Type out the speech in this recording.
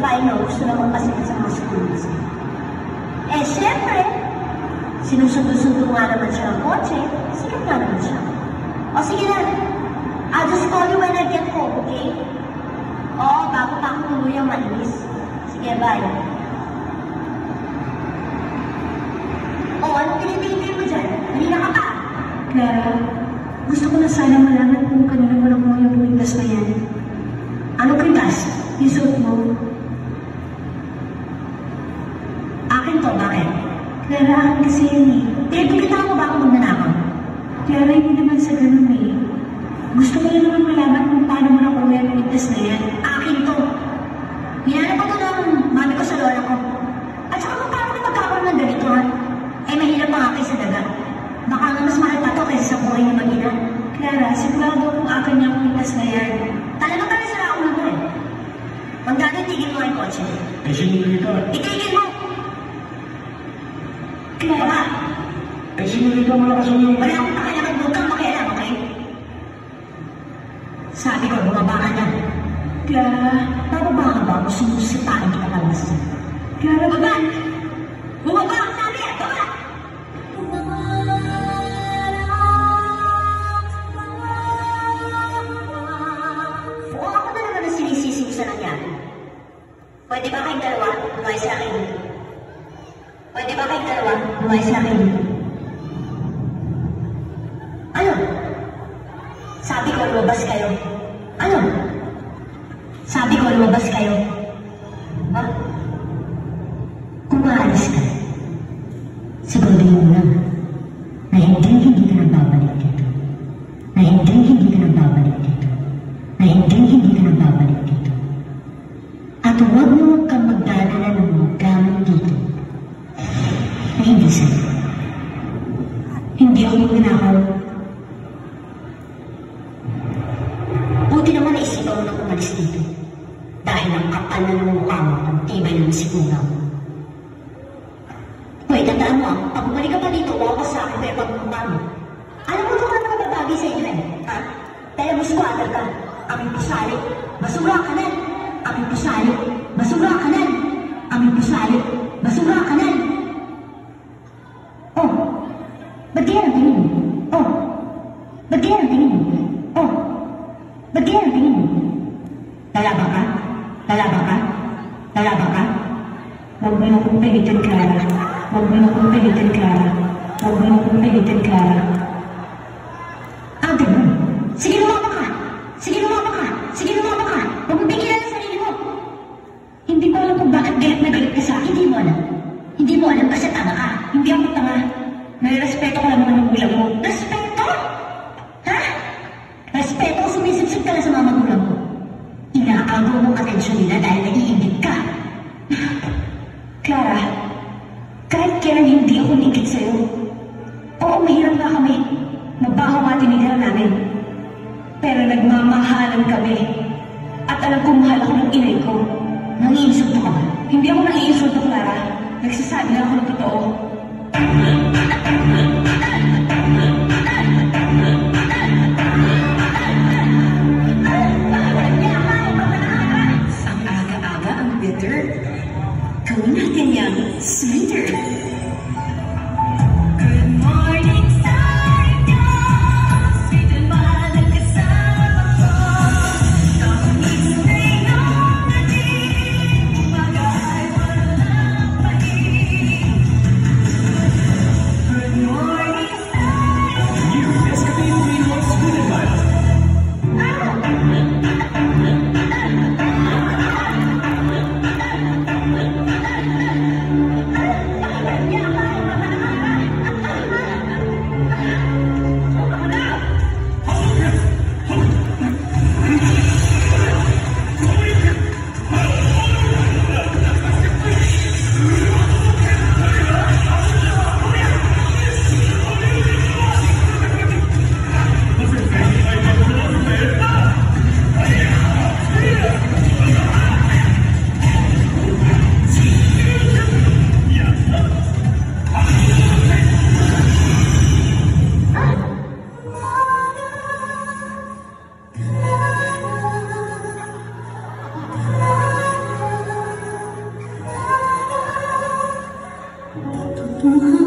babae na gusto na magpasikat sa mga schools. Eh, syempre, sinusundo-sundo nga naman siya ng kotse, sikat nga naman siya. O sige na, I'll just call you when I get home, okay? Oo, bago pa akong tuluyang malinis. Sige, bye. O, anong tinitingin mo dyan? Kanina ka pa. Clara, gusto ko na sana malaman kung kanina mo nakuha yung kwintas na yan. Anong kwintas? Yung suot mo. Akin to, bakit? Clara, akin kasi yan eh. Pinagpagkita mo ba ako magnanakaw? Clara, hindi naman sa ganun eh. Gusto ko lang naman malaman kung paano mo nakuha yung kwintas na yan. Akin to. Hinanap ko to ng mami ko sa lola ko. At saka kung paano na magkakaroon ng ganito, ha? Eh, mahirap pa nga kayo sa daga. Baka nga mas mahal pa to kaysa sa buhay niya mag-ina. Clara, sigurado kung akin yung kwintas na yan. Talagang kami sila ako na eh. Magkano tigil mo ang kotse? Eh, senyorita. Itigil mo! Clara! Eh, senyorita, malakas yung... Wala akong pakialam, huwag kang makialam, okay? Sabi ko, bumaba ka na. Clara! Bababa ka ba? Gusto mo sipain kita palabas dyan. Clara, Baba! Bumaba ang sabi! Baba! Mukhang ako na naman ang sinisisi mo sa nangyari. Pwede ba kayong dalawa? Lumay sa akin. Pwede ba kayong dalawa? Lumay sa akin. Ano? Sabi ko, lumabas kayo. Ano? Sabi ko, lumabas kayo. Ha? Kung maalis ka, siguraduhin mo lang na hindi ka nagbabalik dito. Na hindi ka nagbabalik dito. Na hindi ka nagbabalik dito. At huwag kang magdadala ng mga gamit dito na hindi sa'yo. hindi ako magnanakaw. Buti naman naisipan mo nang umalis dito. Dahil ang kapal na ng mukha mo, ang tibay ng sigura mo. Hoy, tandaan mo, pag bumalik ka pa dito, wawas sa akin pero pagmumukha mo. Alam mo naman na mababagi sa inyo eh, ha? Pero mo squatter ka, aming pusali, basura ka na. Aming pusali, basura ka na. Aming pusali, basura ka na. Oh, ba't kaya ang tingin mo? Oh, ba't kaya ang tingin mo? Oh, ba't kaya ang tingin mo? Lalaba ka? Lalaba ka? Lalaba ka? Huwag mo akong pilitin, Clara. Huwag mo akong pilitin, Clara. Huwag mo akong pilitin, Clara. Ah, ganun. Sige, lumaba ka. Sige, lumaba ka. Sige, lumaba ka. Huwag mo pigilan ang sarili mo. Hindi ko alam kung bakit galit na galit ka sa akin. Hindi mo alam. Hindi mo alam kasi tanga ka. Hindi ako tanga. May respeto ko lang naman ng magulang mo. Respeto? Ha? Respeto o sumisipsip ka lang sa mga magulang mo? Inaagaw mong atensyon nila dahil nag-iingit ka. Clara, kahit kailan hindi ako nikit sa'yo. Oo, mahirap na kami. Mabaho nga tinitira namin. Pero nagmamahalan kami. At alam kong mahal ako ng inay ko. Nangiinsulto ka ba? Hindi ako nangiinsulto, Clara. Nagsasabi lang ako ng totoo. Ang aga-aga ang bitter. Gawin natin yung sweeter. Good morning, Stardust. Sweet and mild ang kasama ko. Tamis na iyong ating umaga ay walang pahin. Good morning. Mahal